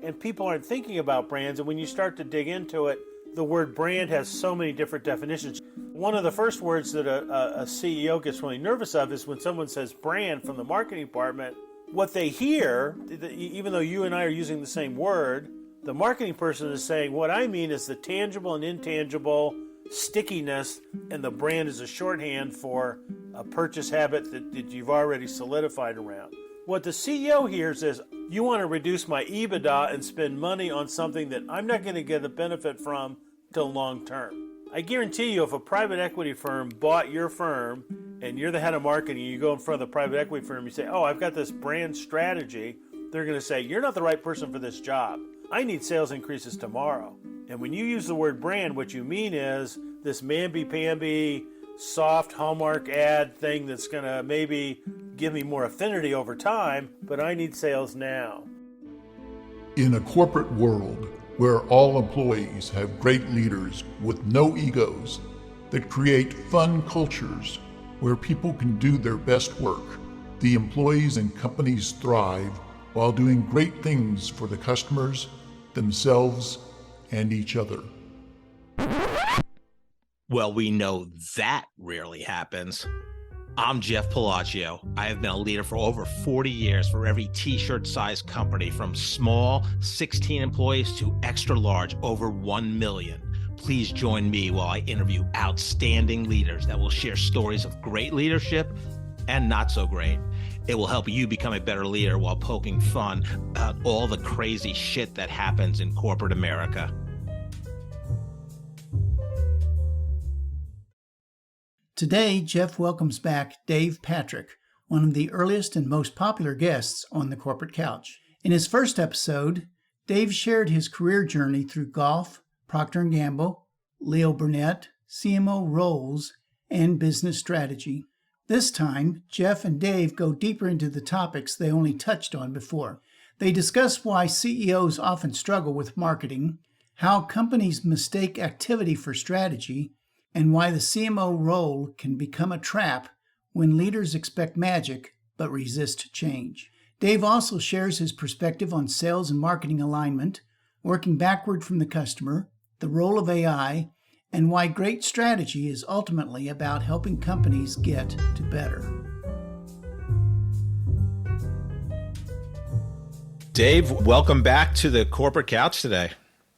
and people aren't thinking about brands. And when you start to dig into it, the word brand has so many different definitions. One of the first words that a CEO gets really nervous of is when someone says brand from the marketing department. What they hear, even though you and I are using the same word, the marketing person is saying, what I mean is the tangible and intangible stickiness, and the brand is a shorthand for a purchase habit that you've already solidified around. What the CEO hears is, you want to reduce my EBITDA and spend money on something that I'm not going to get a benefit from till long term. I guarantee you, if a private equity firm bought your firm and you're the head of marketing, you go in front of the private equity firm, you say, oh, I've got this brand strategy, they're going to say, you're not the right person for this job. I need sales increases tomorrow. And when you use the word brand, what you mean is this mamby-pamby, soft Hallmark ad thing that's going to maybe give me more affinity over time, but I need sales now. In a corporate world where all employees have great leaders with no egos that create fun cultures where people can do their best work, the employees and companies thrive while doing great things for the customers, themselves, and each other. Well, we know that rarely happens. I'm Jeff Palacio. I have been a leader for over 40 years for every t-shirt size company, from small 16 employees to extra large over 1 million. Please join me while I interview outstanding leaders that will share stories of great leadership and not so great. It will help you become a better leader while poking fun about all the crazy shit that happens in corporate America. Today, Jeff welcomes back Dave Patrick, one of the earliest and most popular guests on the Corporate Couch. In his first episode, Dave shared his career journey through golf, Procter & Gamble, Leo Burnett, CMO roles, and business strategy. This time, Jeff and Dave go deeper into the topics they only touched on before. They discuss why CEOs often struggle with marketing, how companies mistake activity for strategy, and why the CMO role can become a trap when leaders expect magic but resist change. Dave also shares his perspective on sales and marketing alignment, working backward from the customer, the role of AI, and why great strategy is ultimately about helping companies get to better. Dave, welcome back to the Corporate Couch today.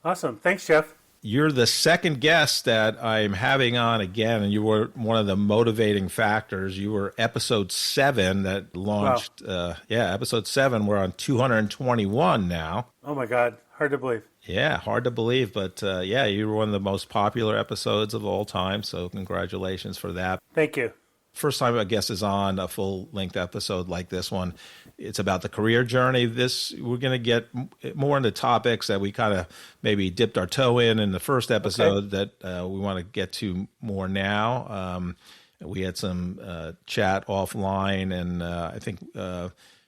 Awesome. Thanks, Jeff. You're the second guest that I'm having on again, and you were one of the motivating factors. You were episode 7 that launched. Wow. Episode 7. We're on 221 now. Oh, my God. Hard to believe. Yeah, hard to believe. But you were one of the most popular episodes of all time. So congratulations for that. Thank you. First time a guest is on a full-length episode like this one. It's about the career journey. We're going to get more into topics that we kind of maybe dipped our toe in the first episode that we want to get to more now. We had some chat offline, and I think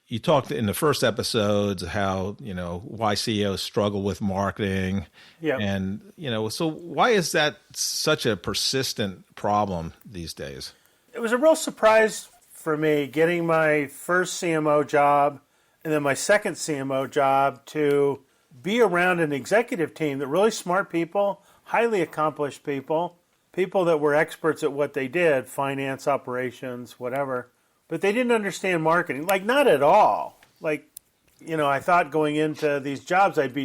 you talked in the first episodes how, why CEOs struggle with marketing. Yeah. And, so why is that such a persistent problem these days? It was a real surprise for me getting my first CMO job and then my second CMO job to be around an executive team that really smart people, highly accomplished people that were experts at what they did, finance, operations, whatever, but they didn't understand marketing, like not at all. Like, I thought going into these jobs I'd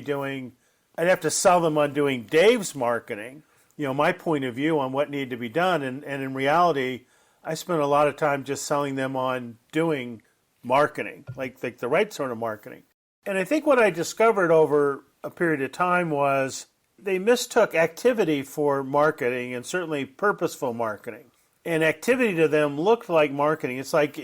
have to sell them on doing Dave's marketing, my point of view on what needed to be done. And in reality, I spent a lot of time just selling them on doing marketing, like the right sort of marketing. And I think what I discovered over a period of time was they mistook activity for marketing, and certainly purposeful marketing. And activity to them looked like marketing. It's like,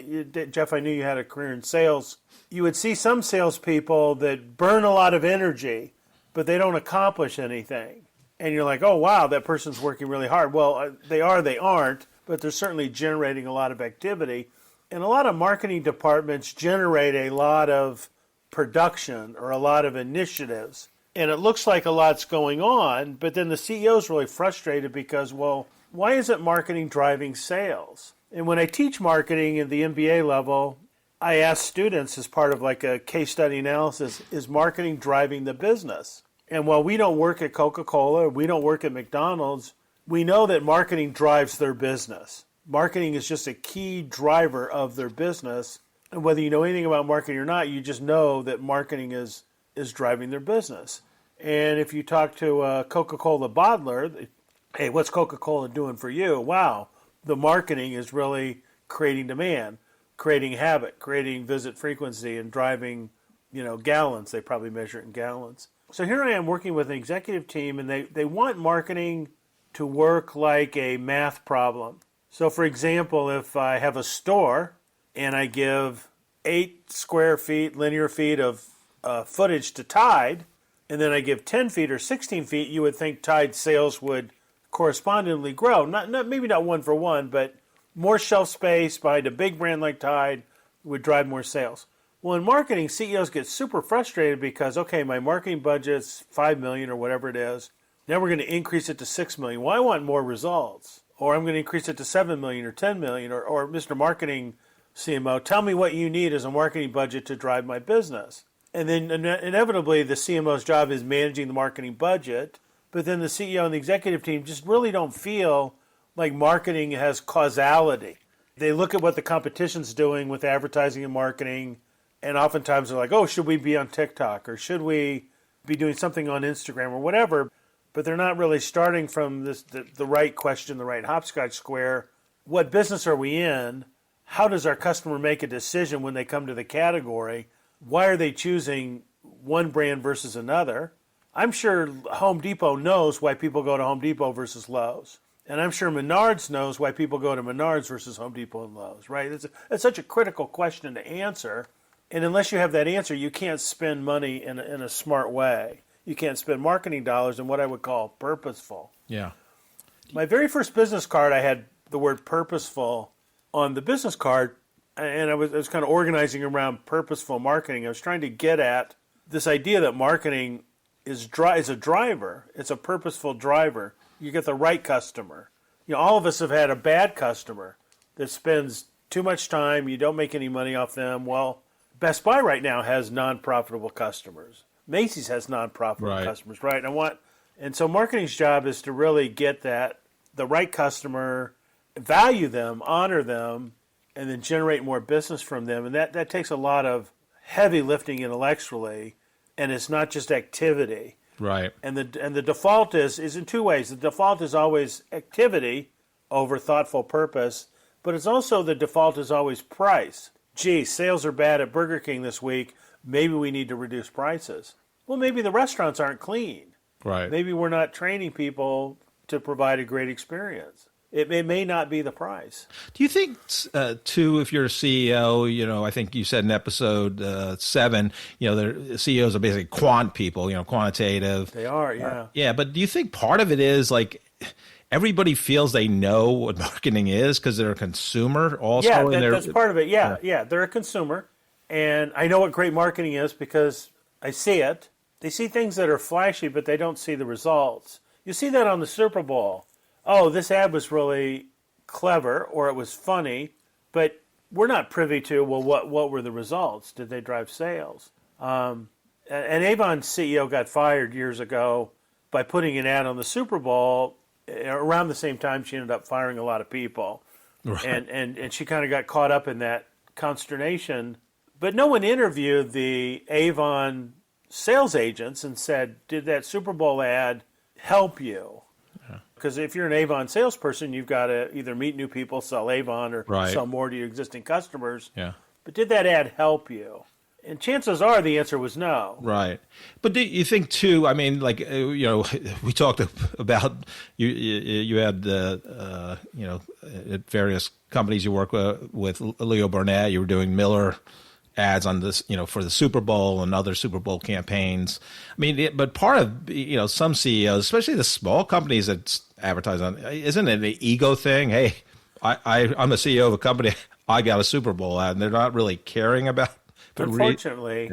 Jeff, I knew you had a career in sales. You would see some salespeople that burn a lot of energy, but they don't accomplish anything. And you're like, oh, wow, that person's working really hard. Well, they aren't. But they're certainly generating a lot of activity. And a lot of marketing departments generate a lot of production or a lot of initiatives. And it looks like a lot's going on, but then the CEO's really frustrated because, well, why isn't marketing driving sales? And when I teach marketing at the MBA level, I ask students as part of like a case study analysis, is marketing driving the business? And while we don't work at Coca-Cola, we don't work at McDonald's, we know that marketing drives their business. Marketing is just a key driver of their business. And whether you know anything about marketing or not, you just know that marketing is driving their business. And if you talk to a Coca-Cola bottler, hey, what's Coca-Cola doing for you? Wow, the marketing is really creating demand, creating habit, creating visit frequency, and driving, gallons. They probably measure it in gallons. So here I am working with an executive team, and they want marketing to work like a math problem. So for example, if I have a store and I give 8 square feet, linear feet of footage to Tide, and then I give 10 feet or 16 feet, you would think Tide sales would correspondingly grow. Maybe not one for one, but more shelf space behind a big brand like Tide would drive more sales. Well, in marketing, CEOs get super frustrated because, okay, my marketing budget's $5 million or whatever it is. Now we're going to increase it to $6 million. Well, I want more results. Or I'm going to increase it to $7 million or $10 million. Or Mr. Marketing CMO, tell me what you need as a marketing budget to drive my business. And then inevitably, the CMO's job is managing the marketing budget. But then the CEO and the executive team just really don't feel like marketing has causality. They look at what the competition's doing with advertising and marketing, and oftentimes they're like, oh, should we be on TikTok, or should we be doing something on Instagram or whatever? But they're not really starting from the right question, the right hopscotch square. What business are we in? How does our customer make a decision when they come to the category? Why are they choosing one brand versus another? I'm sure Home Depot knows why people go to Home Depot versus Lowe's. And I'm sure Menards knows why people go to Menards versus Home Depot and Lowe's, right? It's such a critical question to answer. And unless you have that answer, you can't spend money in a smart way. You can't spend marketing dollars in what I would call purposeful. Yeah. My very first business card, I had the word purposeful on the business card, and I was kind of organizing around purposeful marketing. I was trying to get at this idea that marketing is a driver. It's a purposeful driver. You get the right customer. All of us have had a bad customer that spends too much time. You don't make any money off them. Well, Best Buy right now has non-profitable customers. Macy's has non-profitable customers, right? And so marketing's job is to really get the right customer, value them, honor them, and then generate more business from them. And that takes a lot of heavy lifting intellectually, and it's not just activity. Right. And the default is in two ways. The default is always activity over thoughtful purpose, but it's also the default is always price. Gee, sales are bad at Burger King this week. Maybe we need to reduce prices. Well, maybe the restaurants aren't clean. Right. Maybe we're not training people to provide a great experience. It may not be the price. Do you think, too, if you're a CEO, I think you said in episode 7, the CEOs are basically quant people, quantitative. They are, yeah. Yeah, but do you think part of it is like everybody feels they know what marketing is because they're a consumer also? Yeah, that's part of it. Yeah, they're a consumer. And I know what great marketing is because I see it. They see things that are flashy, but they don't see the results. You see that on the Super Bowl. Oh, this ad was really clever or it was funny, but we're not privy to, well, what were the results? Did they drive sales? And Avon's CEO got fired years ago by putting an ad on the Super Bowl. Around the same time, she ended up firing a lot of people. Right. And she kind of got caught up in that consternation. But no one interviewed the Avon sales agents and said, did that Super Bowl ad help you? Because if you're an Avon salesperson, you've got to either meet new people, sell Avon, or sell more to your existing customers. Yeah. But did that ad help you? And chances are the answer was no. Right. But do you think, too, I mean, like, we talked about, you had, at various companies you work with Leo Burnett, you were doing Miller ads on this, for the Super Bowl and other Super Bowl campaigns. I mean, but part of, some CEOs, especially the small companies that advertise on, isn't it an ego thing? Hey, I'm the CEO of a company. I got a Super Bowl ad, and they're not really caring about. Unfortunately,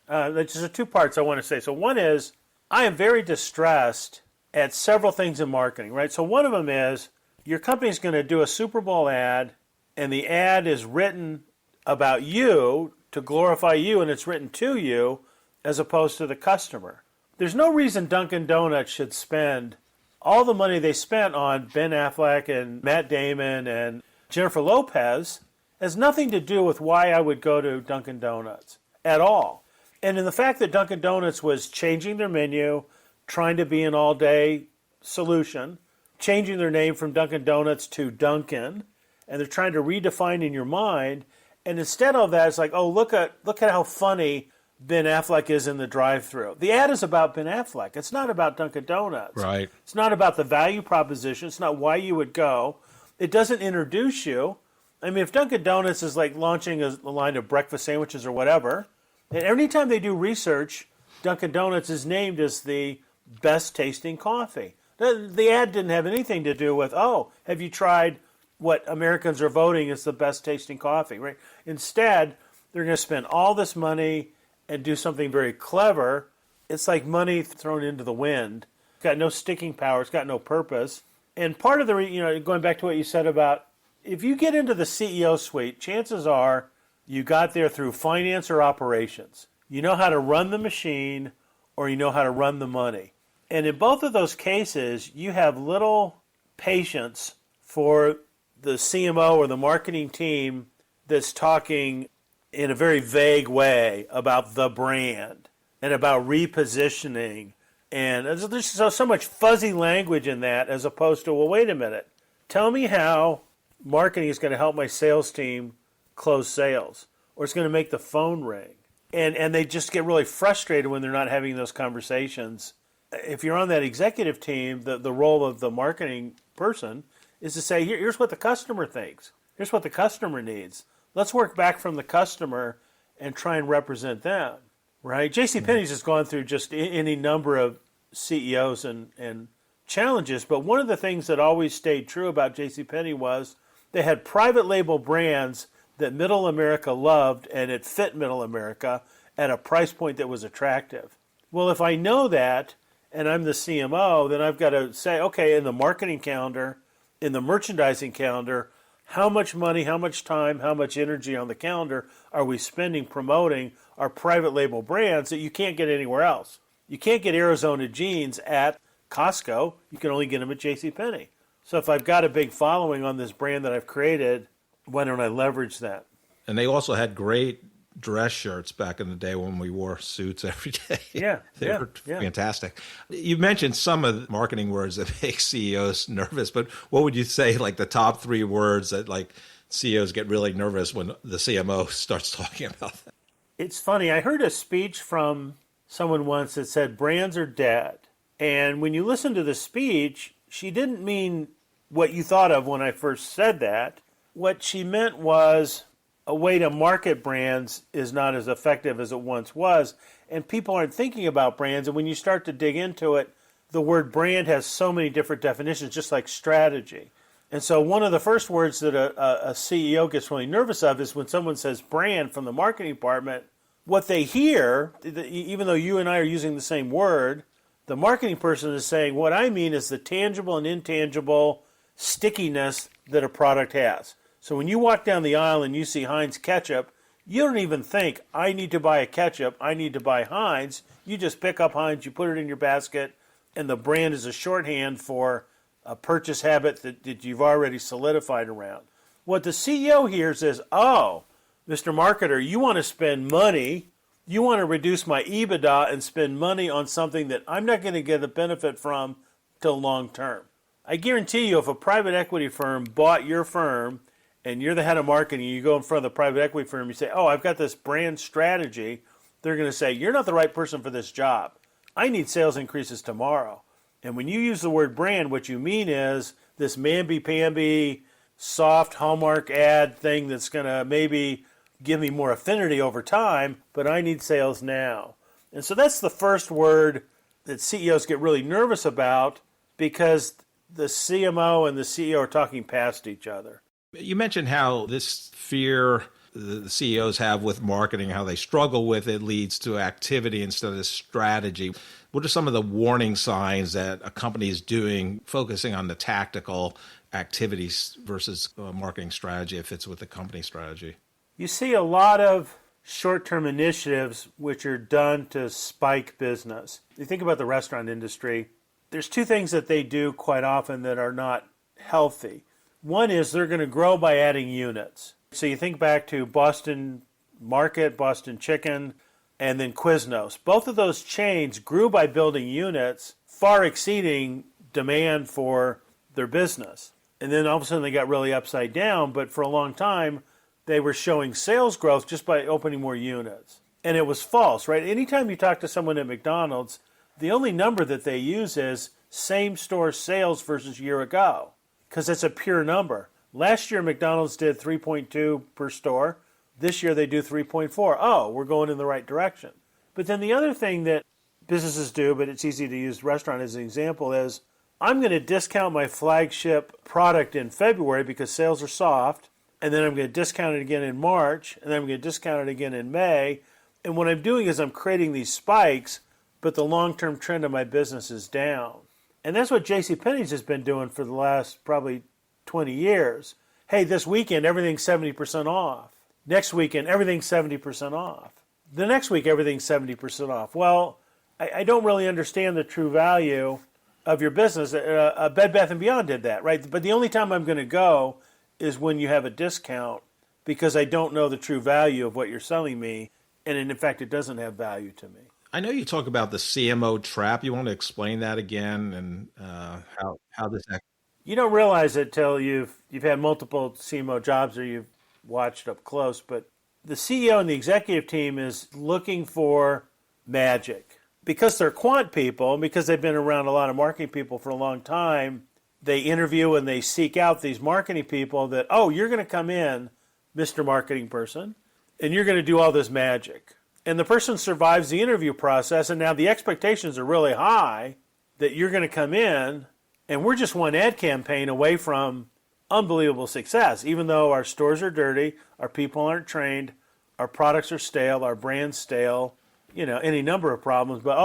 there's just 2 parts I want to say. So one is I am very distressed at several things in marketing, right? So one of them is your company's going to do a Super Bowl ad, and the ad is written about you to glorify you, and it's written to you as opposed to the customer. There's no reason Dunkin' Donuts should spend all the money they spent on Ben Affleck and Matt Damon and Jennifer Lopez. Has nothing to do with why I would go to Dunkin' Donuts at all. And in the fact that Dunkin' Donuts was changing their menu, trying to be an all-day solution, changing their name from Dunkin' Donuts to Dunkin', and they're trying to redefine in your mind. And instead of that, it's like, oh, look at how funny Ben Affleck is in the drive-thru. The ad is about Ben Affleck. It's not about Dunkin' Donuts. Right. It's not about the value proposition. It's not why you would go. It doesn't introduce you. I mean, if Dunkin' Donuts is like launching a line of breakfast sandwiches or whatever, and every time they do research, Dunkin' Donuts is named as the best tasting coffee. The ad didn't have anything to do with, oh, have you tried what Americans are voting is the best tasting coffee, right? Instead, they're going to spend all this money and do something very clever. It's like money thrown into the wind. It's got no sticking power. It's got no purpose. And part of the, going back to what you said about, if you get into the CEO suite, chances are you got there through finance or operations. You know how to run the machine or you know how to run the money. And in both of those cases, you have little patience for the CMO or the marketing team that's talking in a very vague way about the brand and about repositioning. And there's so much fuzzy language in that as opposed to, well, wait a minute. Tell me how marketing is going to help my sales team close sales, or it's going to make the phone ring. And they just get really frustrated when they're not having those conversations. If you're on that executive team, the role of the marketing person is to say, here's what the customer thinks. Here's what the customer needs. Let's work back from the customer and try and represent them, right? JCPenney's has gone through just any number of CEOs and challenges, but one of the things that always stayed true about JCPenney was they had private label brands that middle America loved, and it fit middle America at a price point that was attractive. Well, if I know that, and I'm the CMO, then I've got to say, okay, in the marketing calendar, in the merchandising calendar, how much money, how much time, how much energy on the calendar are we spending promoting our private label brands that you can't get anywhere else? You can't get Arizona jeans at Costco. You can only get them at JCPenney. So if I've got a big following on this brand that I've created, why don't I leverage that? And they also had great dress shirts back in the day when we wore suits every day. Yeah, They were fantastic. You mentioned some of the marketing words that make CEOs nervous, but what would you say, like the top 3 words that like CEOs get really nervous when the CMO starts talking about that? It's funny. I heard a speech from someone once that said brands are dead. And when you listen to the speech, she didn't mean what you thought of when I first said that. What she meant was a way to market brands is not as effective as it once was, and people aren't thinking about brands. And when you start to dig into it, the word brand has so many different definitions, just like strategy. And so one of the first words that a CEO gets really nervous of is when someone says brand from the marketing department. What they hear, even though you and I are using the same word, the marketing person is saying, what I mean is the tangible and intangible stickiness that a product has. So when you walk down the aisle and you see Heinz ketchup, you don't even think, I need to buy a ketchup, I need to buy Heinz. You just pick up Heinz, you put it in your basket, and the brand is a shorthand for a purchase habit that you've already solidified around. What the CEO hears is, oh, Mr. Marketer, you want to spend money, you want to reduce my EBITDA and spend money on something that I'm not going to get a benefit from till long term. I guarantee you if a private equity firm bought your firm and you're the head of marketing, you go in front of the private equity firm, you say, oh, I've got this brand strategy, they're going to say, you're not the right person for this job. I need sales increases tomorrow. And when you use the word brand, what you mean is this mamby-pamby, soft Hallmark ad thing that's going to maybe give me more affinity over time, but I need sales now. And so that's the first word that CEOs get really nervous about because the CMO and the CEO are talking past each other. You mentioned how this fear the CEOs have with marketing, how they struggle with it, leads to activity instead of strategy. What are some of the warning signs that a company is doing, focusing on the tactical activities versus marketing strategy if it's with the company strategy? You see a lot of short-term initiatives which are done to spike business. You think about the restaurant industry, there's two things that they do quite often that are not healthy. One is they're going to grow by adding units. So you think back to Boston Market, Boston Chicken, and then Quiznos. Both of those chains grew by building units far exceeding demand for their business. And then all of a sudden they got really upside down, but for a long time they were showing sales growth just by opening more units. And it was false, right? Anytime you talk to someone at McDonald's, the only number that they use is same store sales versus year ago, because it's a pure number. Last year McDonald's did 3.2 per store. This year they do 3.4. Oh, we're going in the right direction. But then the other thing that businesses do, but it's easy to use restaurant as an example, is I'm going to discount my flagship product in February because sales are soft, and then I'm going to discount it again in March, and then I'm going to discount it again in May. And what I'm doing is I'm creating these spikes, but the long-term trend of my business is down. And that's what JCPenney's has been doing for the last probably 20 years. Hey, this weekend everything's 70% off. Next weekend everything's 70% off. The next week everything's 70% off. Well, I don't really understand the true value of your business. Bed Bath & Beyond did that, right? But the only time I'm going to go is when you have a discount, because I don't know the true value of what you're selling me, and in fact, it doesn't have value to me. I know you talk about the CMO trap. You want to explain that again and how this act? You don't realize it till you've had multiple CMO jobs or you've watched up close, but the CEO and the executive team is looking for magic. Because they're quant people, and because they've been around a lot of marketing people for a long time, they interview and they seek out these marketing people that, oh, you're going to come in, Mr. Marketing Person, and you're going to do all this magic. And the person survives the interview process, and now the expectations are really high that you're going to come in, and we're just one ad campaign away from unbelievable success. Even though our stores are dirty, our people aren't trained, our products are stale, our brand's stale, any number of problems, but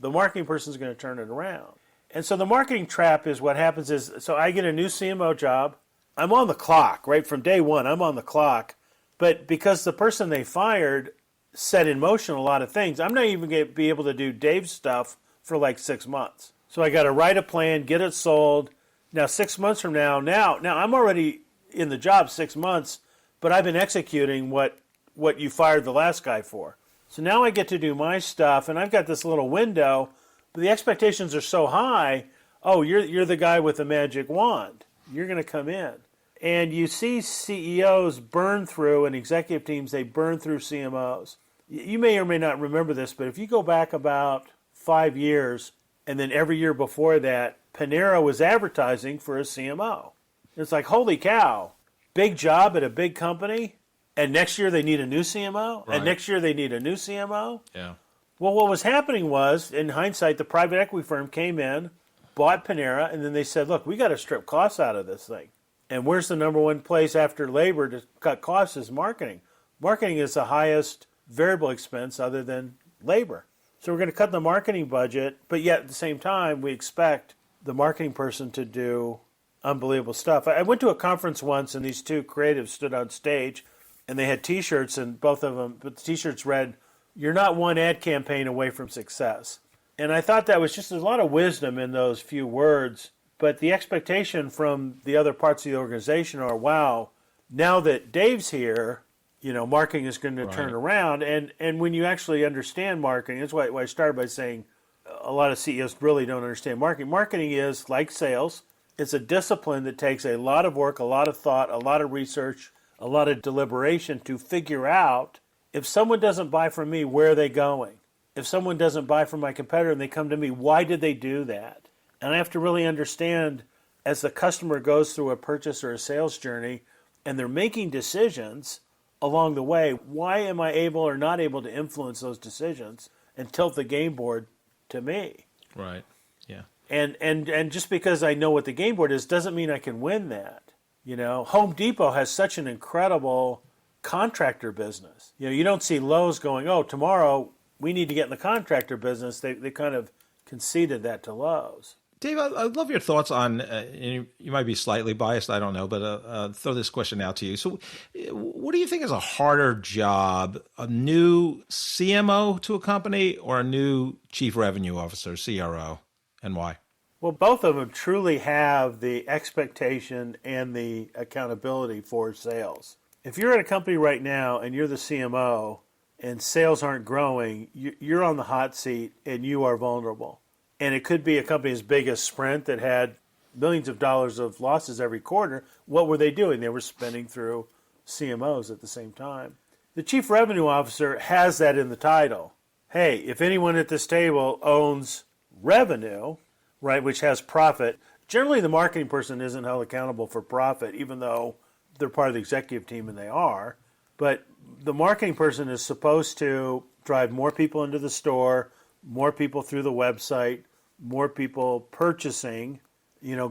the marketing person's going to turn it around. And so the marketing trap is what happens is, so I get a new CMO job, I'm on the clock, right? From day one, I'm on the clock. But because the person they fired set in motion a lot of things, I'm not even going to be able to do Dave's stuff for like 6 months. So I got to write a plan, get it sold. Now 6 months from now I'm already in the job 6 months, but I've been executing what you fired the last guy for. So now I get to do my stuff, and I've got this little window, but the expectations are so high. Oh, you're the guy with the magic wand. You're going to come in. And you see CEOs burn through, and executive teams, they burn through CMOs. You may or may not remember this, but if you go back about 5 years, and then every year before that, Panera was advertising for a CMO. It's like, holy cow, big job at a big company, and next year they need a new CMO, right. And next year they need a new CMO. Yeah. Well, what was happening was, in hindsight, the private equity firm came in, bought Panera, and then they said, look, we got to strip costs out of this thing. And where's the number one place after labor to cut costs is marketing. Marketing is the highest variable expense other than labor. So we're going to cut the marketing budget, but yet at the same time, we expect the marketing person to do unbelievable stuff. I went to a conference once, and these two creatives stood on stage, and they had T-shirts, and both of them, but the T-shirts read, "You're not one ad campaign away from success." And I thought that was just, there's a lot of wisdom in those few words, but the expectation from the other parts of the organization are, wow, now that Dave's here, marketing is going to turn around. And when you actually understand marketing, that's why I started by saying a lot of CEOs really don't understand marketing. Marketing is like sales. It's a discipline that takes a lot of work, a lot of thought, a lot of research, a lot of deliberation to figure out, if someone doesn't buy from me, where are they going? If someone doesn't buy from my competitor and they come to me, why did they do that? And I have to really understand, as the customer goes through a purchase or a sales journey and they're making decisions along the way, why am I able or not able to influence those decisions and tilt the game board to me? Right. Yeah. And just because I know what the game board is doesn't mean I can win that. Home Depot has such an incredible contractor business. You don't see Lowe's going, oh, tomorrow we need to get in the contractor business. They kind of conceded that to Lowe's. Dave, I'd love your thoughts on, you might be slightly biased, I don't know, but throw this question out to you. So what do you think is a harder job, a new CMO to a company or a new chief revenue officer, CRO, and why? Well, both of them truly have the expectation and the accountability for sales. If you're at a company right now and you're the CMO and sales aren't growing, you're on the hot seat and you are vulnerable. And it could be a company as big as Sprint that had millions of dollars of losses every quarter. What were they doing? They were spending through CMOs at the same time. The chief revenue officer has that in the title. Hey, if anyone at this table owns revenue, right, which has profit, generally the marketing person isn't held accountable for profit, even though they're part of the executive team and they are. But the marketing person is supposed to drive more people into the store, more people through the website, more people purchasing,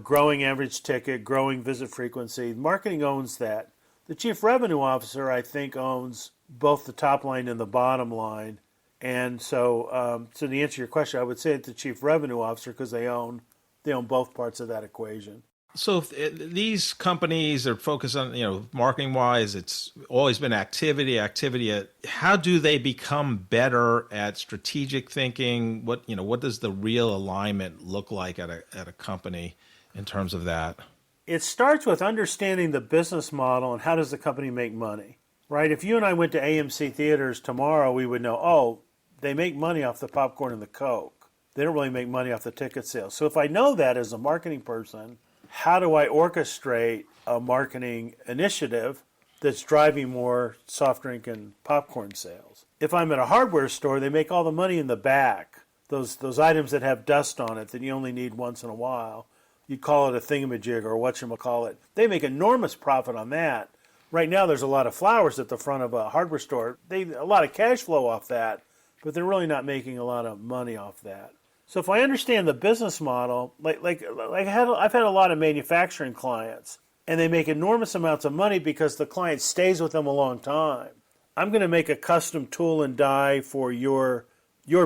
growing average ticket, growing visit frequency. Marketing owns that. The chief revenue officer, I think, owns both the top line and the bottom line. And so to answer your question, I would say it's the chief revenue officer because they own both parts of that equation. So if these companies are focused on, marketing wise, it's always been activity. How do they become better at strategic thinking? What does the real alignment look like at a company in terms of that? It starts with understanding the business model and how does the company make money, right? If you and I went to AMC Theaters tomorrow, we would know, they make money off the popcorn and the Coke. They don't really make money off the ticket sales. So if I know that as a marketing person, how do I orchestrate a marketing initiative that's driving more soft drink and popcorn sales? If I'm at a hardware store, they make all the money in the back. Those items that have dust on it that you only need once in a while. You call it a thingamajig or whatchamacallit. They make enormous profit on that. Right now there's a lot of flowers at the front of a hardware store. A lot of cash flow off that, but they're really not making a lot of money off that. So if I understand the business model, like I've had a lot of manufacturing clients, and they make enormous amounts of money because the client stays with them a long time. I'm going to make a custom tool and die for your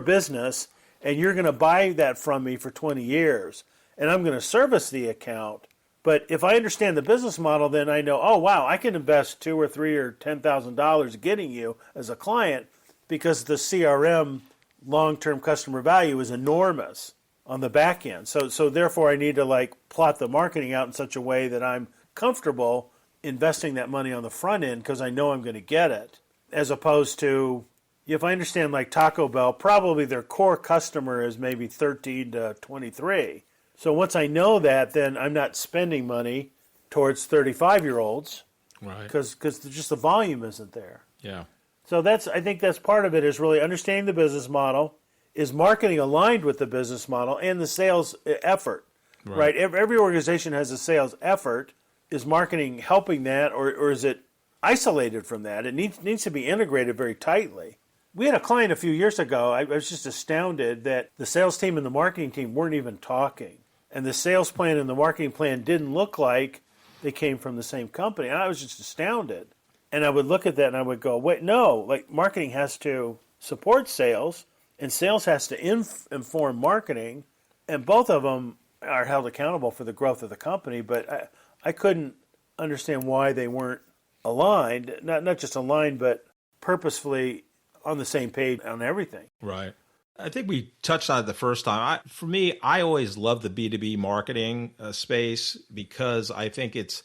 business, and you're going to buy that from me for 20 years, and I'm going to service the account. But if I understand the business model, then I know, oh wow, I can invest $2,000 or $3,000 or $10,000 getting you as a client because the CRM long-term customer value is enormous on the back end. So therefore I need to plot the marketing out in such a way that I'm comfortable investing that money on the front end because I know I'm going to get it. As opposed to, if I understand Taco Bell, probably their core customer is maybe 13 to 23. So once I know that, then I'm not spending money towards 35-year-olds. Right. Because just the volume isn't there. Yeah. So I think that's part of it, is really understanding the business model. Is marketing aligned with the business model and the sales effort, right? Every organization has a sales effort. Is marketing helping that, or is it isolated from that? It needs to be integrated very tightly. We had a client a few years ago. I was just astounded that the sales team and the marketing team weren't even talking. And the sales plan and the marketing plan didn't look like they came from the same company. And I was just astounded. And I would look at that and I would go, wait, no, marketing has to support sales and sales has to inform marketing, and both of them are held accountable for the growth of the company. But I couldn't understand why they weren't aligned, not just aligned, but purposefully on the same page on everything. Right. I think we touched on it the first time. For me, I always love the B2B marketing space because I think it's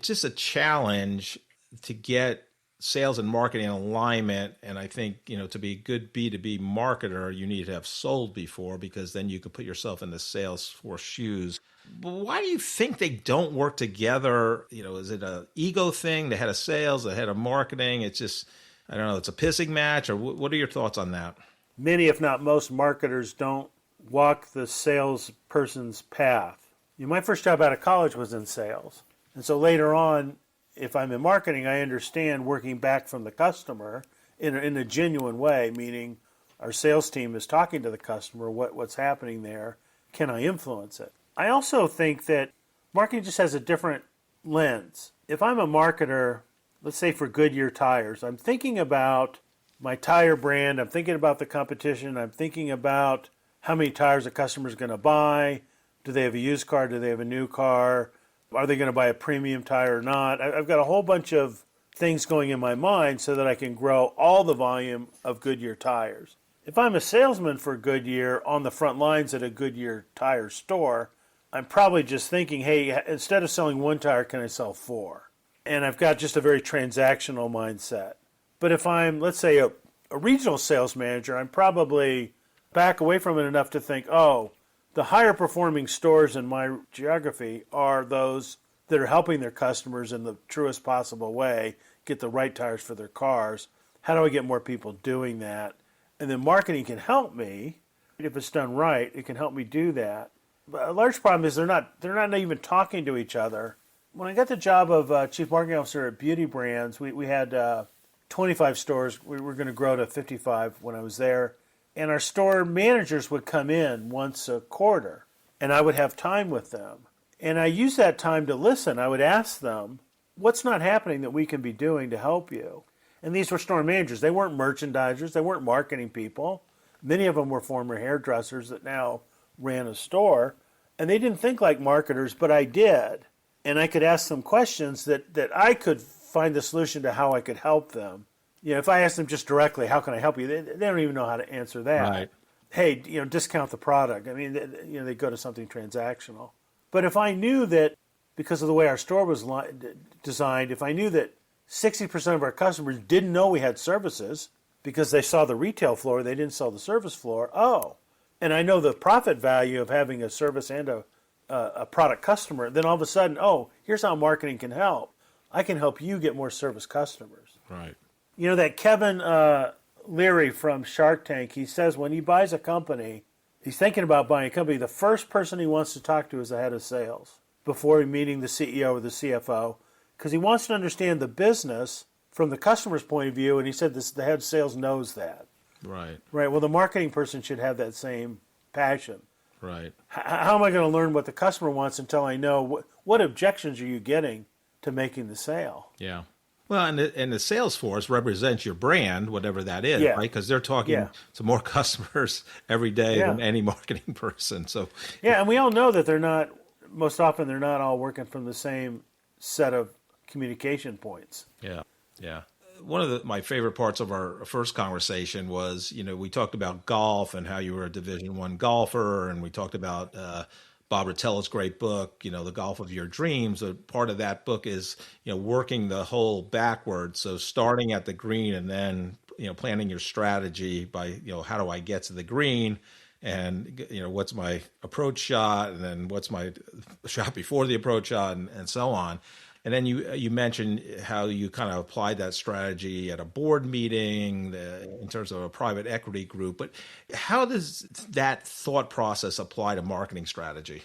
just a challenge to get sales and marketing alignment. And I think, to be a good B2B marketer, you need to have sold before, because then you could put yourself in the Salesforce shoes. But why do you think they don't work together? Is it an ego thing? The head of sales, the head of marketing? It's just, I don't know, it's a pissing match, or what are your thoughts on that? Many, if not most, marketers don't walk the salesperson's path. My first job out of college was in sales. And so later on, if I'm in marketing, I understand working back from the customer in a genuine way, meaning our sales team is talking to the customer, what's happening there, can I influence it? I also think that marketing just has a different lens. If I'm a marketer, let's say for Goodyear tires, I'm thinking about my tire brand, I'm thinking about the competition, I'm thinking about how many tires a customer is going to buy, Do they have a used car? Do they have a new car? Are they going to buy a premium tire or not? I've got a whole bunch of things going in my mind so that I can grow all the volume of Goodyear tires. If I'm a salesman for Goodyear on the front lines at a Goodyear tire store, I'm probably just thinking, hey, instead of selling one tire, can I sell four? And I've got just a very transactional mindset. But if I'm, let's say, a regional sales manager, I'm probably back away from it enough to think, oh, the higher performing stores in my geography are those that are helping their customers in the truest possible way get the right tires for their cars. How do I get more people doing that? And then marketing can help me. If it's done right, it can help me do that. But a large problem is they're not even talking to each other. When I got the job of Chief Marketing Officer at Beauty Brands, we had 25 stores. We were going to grow to 55 when I was there. And our store managers would come in once a quarter, and I would have time with them. And I used that time to listen. I would ask them, what's not happening that we can be doing to help you? And these were store managers. They weren't merchandisers. They weren't marketing people. Many of them were former hairdressers that now ran a store. And they didn't think like marketers, but I did. And I could ask them questions that I could find the solution to how I could help them. You know, if I ask them just directly, how can I help you? They don't even know how to answer that. Right. Hey, discount the product. I mean, they go to something transactional. But if I knew that, because of the way our store was designed, if I knew that 60% of our customers didn't know we had services because they saw the retail floor, they didn't sell the service floor. Oh, and I know the profit value of having a service and a product customer. Then all of a sudden, oh, here's how marketing can help. I can help you get more service customers. Right. You know, that Kevin Leary from Shark Tank, he says when he buys a company, he's thinking about buying a company, the first person he wants to talk to is the head of sales before meeting the CEO or the CFO, because he wants to understand the business from the customer's point of view, and he said the head of sales knows that. Right. Right. Well, the marketing person should have that same passion. Right. How am I going to learn what the customer wants until I know what objections are you getting to making the sale? Yeah. Well, and the sales force represents your brand, whatever that is, Yeah. right? Because they're talking Yeah. to more customers every day Yeah. than any marketing person. So, Yeah, and we all know that most often they're not all working from the same set of communication points. yeah, yeah. One of my favorite parts of our first conversation was, we talked about golf and how you were a Division I golfer, and we talked about Bob Rotella's great book, The Golf of Your Dreams. A part of that book is, working the hole backwards. So starting at the green and then, planning your strategy by, how do I get to the green? And, what's my approach shot? And then what's my shot before the approach shot, and so on. And then you mentioned how you kind of applied that strategy at a board meeting in terms of a private equity group. But how does that thought process apply to marketing strategy?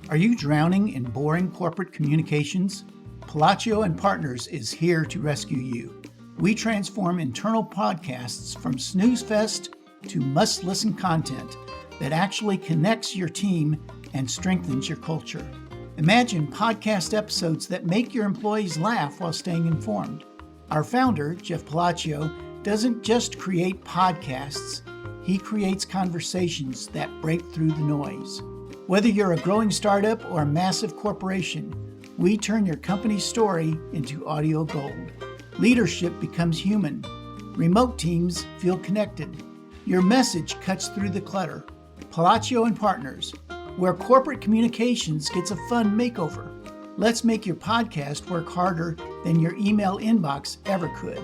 Are you drowning in boring corporate communications? Palacio and Partners is here to rescue you. We transform internal podcasts from snooze fest to must-listen content that actually connects your team and strengthens your culture. Imagine podcast episodes that make your employees laugh while staying informed. Our founder, Jeff Palacio, doesn't just create podcasts, he creates conversations that break through the noise. Whether you're a growing startup or a massive corporation, we turn your company's story into audio gold. Leadership becomes human. Remote teams feel connected. Your message cuts through the clutter. Palacio and Partners, where corporate communications gets a fun makeover. Let's make your podcast work harder than your email inbox ever could.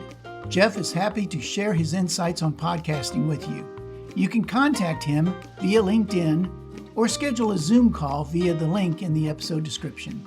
Jeff is happy to share his insights on podcasting with you. You can contact him via LinkedIn or schedule a Zoom call via the link in the episode description.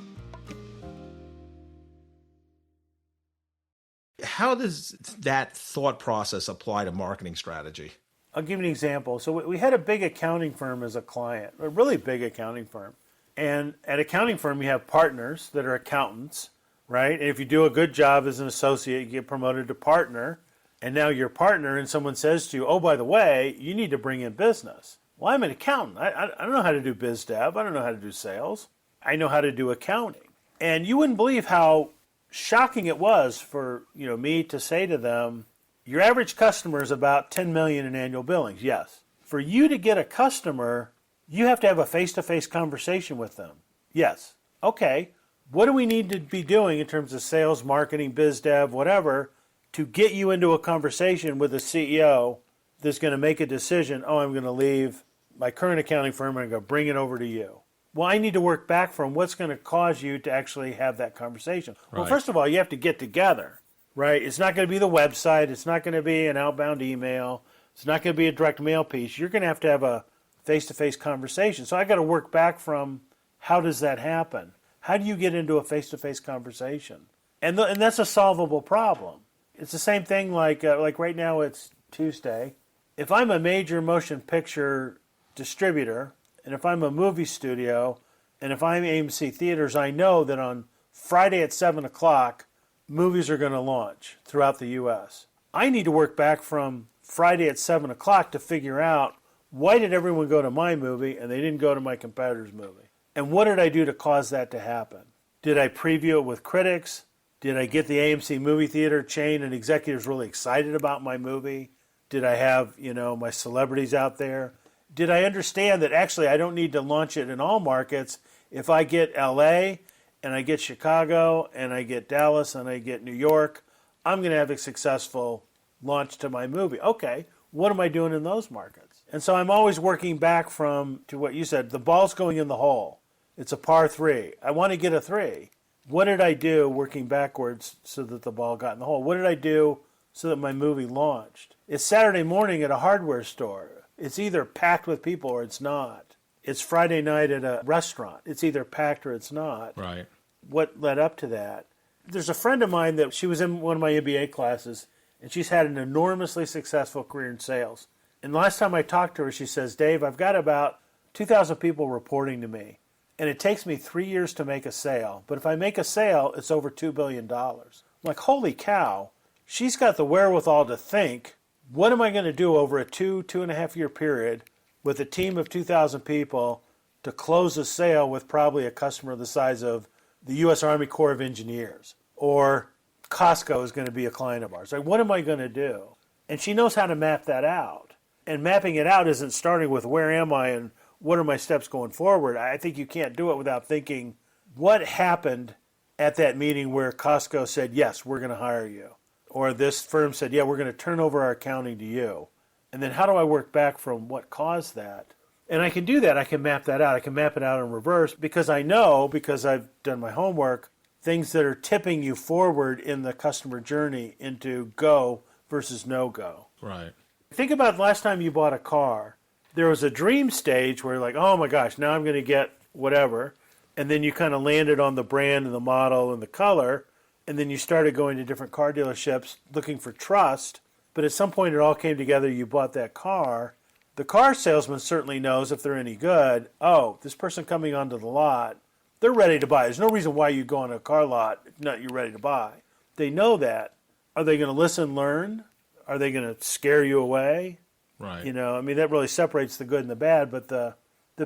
How does that thought process apply to marketing strategy? I'll give you an example. So we had a big accounting firm as a client, a really big accounting firm. And at accounting firm, you have partners that are accountants, right? And if you do a good job as an associate, you get promoted to partner. And now you're partner, and someone says to you, oh, by the way, you need to bring in business. Well, I'm an accountant. I don't know how to do biz dev. I don't know how to do sales. I know how to do accounting. And you wouldn't believe how shocking it was for me to say to them, your average customer is about $10 million in annual billings. Yes. For you to get a customer You have to have a face-to-face conversation with them. Yes. Okay. What do we need to be doing in terms of sales, marketing, biz dev, whatever, to get you into a conversation with a CEO that's going to make a decision, oh, I'm going to leave my current accounting firm and I'm going to bring it over to you? Well, I need to work back from what's going to cause you to actually have that conversation. Well, Right. first of all, you have to get together, right? It's not going to be the website. It's not going to be an outbound email. It's not going to be a direct mail piece. You're going to have a face-to-face conversation. So I got to work back from how does that happen? How do you get into a face-to-face conversation? And that's a solvable problem. It's the same thing like right now it's Tuesday. If I'm a major motion picture distributor, and if I'm a movie studio, and if I'm AMC Theaters, I know that on Friday at 7 o'clock, movies are going to launch throughout the U.S. I need to work back from Friday at 7 o'clock to figure out why did everyone go to my movie and they didn't go to my competitor's movie? And what did I do to cause that to happen? Did I preview it with critics? Did I get the AMC movie theater chain and executives really excited about my movie? Did I have, my celebrities out there? Did I understand that actually I don't need to launch it in all markets? If I get LA and I get Chicago and I get Dallas and I get New York, I'm going to have a successful launch to my movie. Okay, what am I doing in those markets? And so I'm always working back to what you said, the ball's going in the hole. It's a par 3. I want to get a 3. What did I do working backwards so that the ball got in the hole? What did I do so that my movie launched? It's Saturday morning at a hardware store. It's either packed with people or it's not. It's Friday night at a restaurant. It's either packed or it's not. Right. What led up to that? There's a friend of mine that she was in one of my MBA classes, and she's had an enormously successful career in sales. And the last time I talked to her, she says, Dave, I've got about 2,000 people reporting to me, and it takes me 3 years to make a sale. But if I make a sale, it's over $2 billion. I'm like, holy cow, she's got the wherewithal to think, what am I going to do over a 2.5 year period with a team of 2,000 people to close a sale with probably a customer the size of the U.S. Army Corps of Engineers, or Costco is going to be a client of ours. Like, what am I going to do? And she knows how to map that out. And mapping it out isn't starting with where am I and what are my steps going forward. I think you can't do it without thinking, what happened at that meeting where Costco said, yes, we're going to hire you? Or this firm said, yeah, we're going to turn over our accounting to you. And then how do I work back from what caused that? And I can do that. I can map that out. I can map it out in reverse because I know, because I've done my homework, things that are tipping you forward in the customer journey into go versus no go. Right. Think about the last time you bought a car. There was a dream stage where you're like, oh my gosh, now I'm going to get whatever. And then you kind of landed on the brand and the model and the color. And then you started going to different car dealerships looking for trust. But at some point it all came together. You bought that car. The car salesman certainly knows if they're any good, oh, this person coming onto the lot, they're ready to buy. There's no reason why you go on a car lot if not you're ready to buy. They know that. Are they going to listen, learn? Are they going to scare you away? Right. That really separates the good and the bad. But the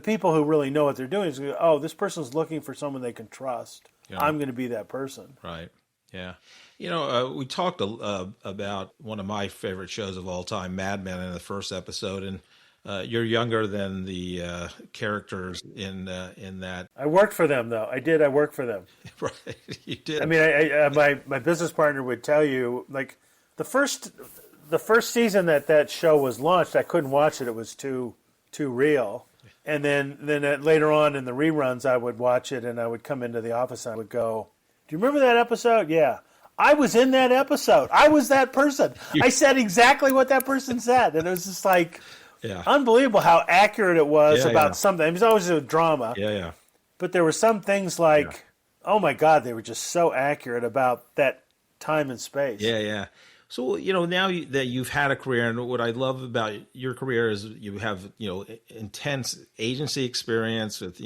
people who really know what they're doing is, oh, this person's looking for someone they can trust. Yeah. I'm going to be that person. Right. Yeah. We talked about one of my favorite shows of all time, Mad Men, in the first episode, and you're younger than the characters in that. I worked for them, though. I worked for them. Right. You did. I mean, my business partner would tell you, like, the first season that show was launched, I couldn't watch it. It was too real. And then later on in the reruns, I would watch it, and I would come into the office and I would go, do you remember that episode? Yeah. I was in that episode. I was that person. I said exactly what that person said. And it was just like unbelievable how accurate it was about something. It was always a drama. Yeah, yeah. But there were some things like, oh my God, they were just so accurate about that time and space. Yeah, yeah. So, now that you've had a career, and what I love about your career is you have, intense agency experience with,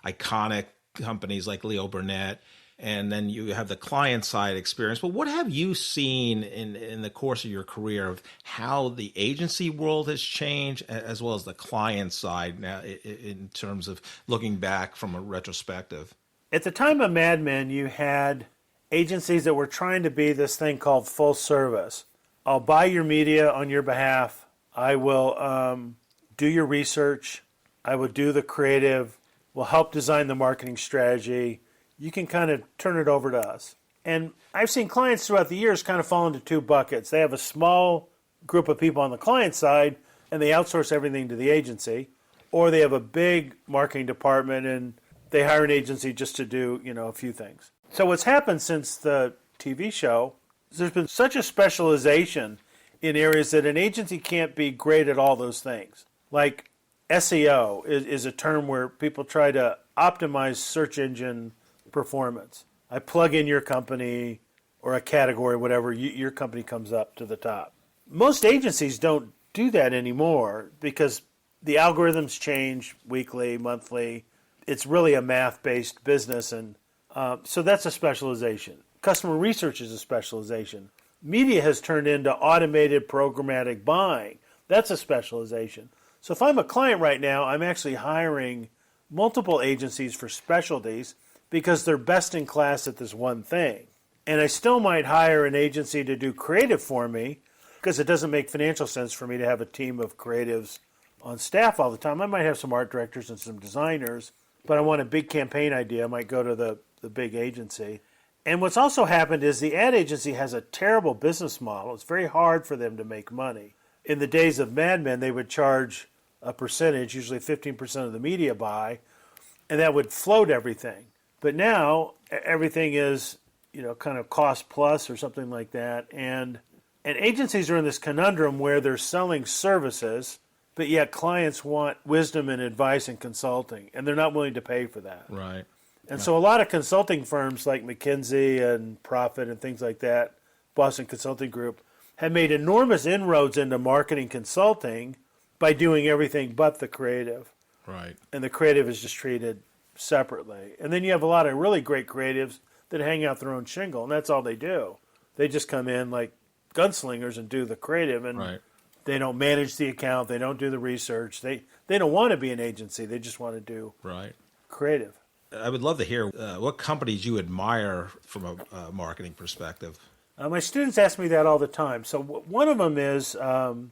iconic companies like Leo Burnett, and then you have the client side experience. But what have you seen in the course of your career of how the agency world has changed as well as the client side now in terms of looking back from a retrospective? At the time of Mad Men, you had agencies that were trying to be this thing called full service. I'll buy your media on your behalf. I will do your research. I will do the creative. We'll help design the marketing strategy. You can kind of turn it over to us. And I've seen clients throughout the years kind of fall into two buckets. They have a small group of people on the client side, and they outsource everything to the agency. Or they have a big marketing department, and they hire an agency just to do, a few things. So what's happened since the TV show is there's been such a specialization in areas that an agency can't be great at all those things. Like SEO is a term where people try to optimize search engine performance. I plug in your company or a category, whatever, your company comes up to the top. Most agencies don't do that anymore because the algorithms change weekly, monthly. It's really a math-based business, and so that's a specialization. Customer research is a specialization. Media has turned into automated programmatic buying. That's a specialization. So if I'm a client right now, I'm actually hiring multiple agencies for specialties because they're best in class at this one thing. And I still might hire an agency to do creative for me because it doesn't make financial sense for me to have a team of creatives on staff all the time. I might have some art directors and some designers, but I want a big campaign idea. I might go to the big agency. And what's also happened is the ad agency has a terrible business model. It's very hard for them to make money. In the days of Mad Men, they would charge a percentage, usually 15% of the media buy, and that would float everything. But now everything is, kind of cost plus or something like that. And agencies are in this conundrum where they're selling services, but yet clients want wisdom and advice and consulting, and they're not willing to pay for that. Right. And so a lot of consulting firms like McKinsey and Profit and things like that, Boston Consulting Group, have made enormous inroads into marketing consulting by doing everything but the creative. Right. And the creative is just treated separately. And then you have a lot of really great creatives that hang out their own shingle, and that's all they do. They just come in like gunslingers and do the creative, and Right. they don't manage the account. They don't do the research. They don't want to be an agency. They just want to do Right. creative. I would love to hear what companies you admire from a marketing perspective. My students ask me that all the time. So one of them is Home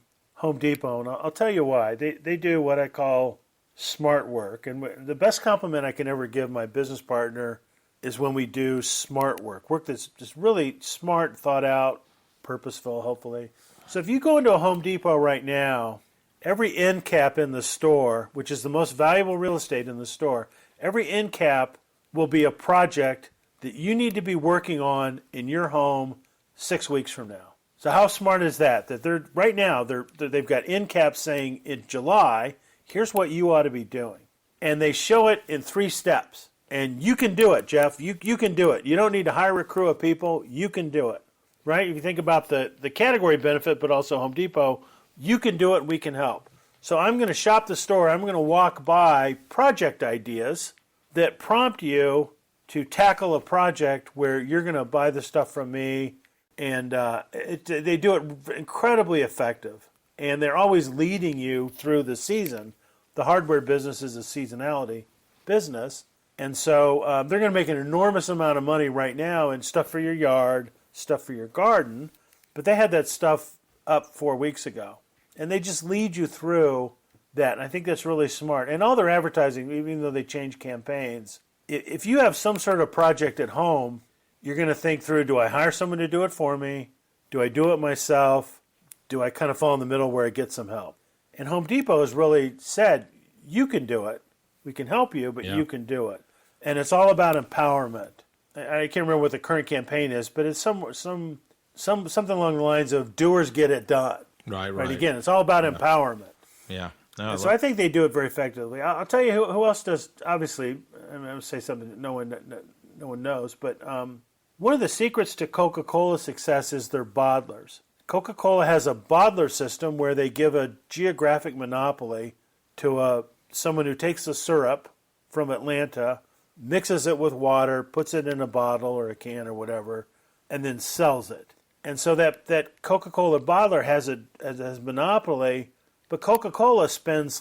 Depot, and I'll tell you why. They do what I call smart work. And the best compliment I can ever give my business partner is when we do smart work that's just really smart, thought out, purposeful, hopefully. So if you go into a Home Depot right now, every end cap in the store, which is the most valuable real estate in the store, every end cap will be a project that you need to be working on in your home 6 weeks from now. So how smart is that? That they're right now they've got end caps saying in July, here's what you ought to be doing, and they show it in 3 steps. And you can do it, Jeff. You can do it. You don't need to hire a crew of people. You can do it, right? If you think about the category benefit, but also Home Depot, you can do it. We can help. So I'm going to shop the store. I'm going to walk by project ideas that prompt you to tackle a project where you're going to buy the stuff from me. And they do it incredibly effective. And they're always leading you through the season. The hardware business is a seasonality business. And so they're going to make an enormous amount of money right now in stuff for your yard, stuff for your garden. But they had that stuff up 4 weeks ago. And they just lead you through that. And I think that's really smart. And all their advertising, even though they change campaigns, if you have some sort of project at home, you're going to think through, do I hire someone to do it for me? Do I do it myself? Do I kind of fall in the middle where I get some help? And Home Depot has really said, you can do it. We can help you, but you can do it. And it's all about empowerment. I can't remember what the current campaign is, but it's something along the lines of doers get it done. Right. Again, it's all about empowerment. Yeah. So I think they do it very effectively. I'll tell you who else does. Obviously, I'm going to say something that no one knows, but one of the secrets to Coca-Cola's success is their bottlers. Coca-Cola has a bottler system where they give a geographic monopoly to someone who takes the syrup from Atlanta, mixes it with water, puts it in a bottle or a can or whatever, and then sells it. And so that Coca-Cola bottler has monopoly, but Coca-Cola spends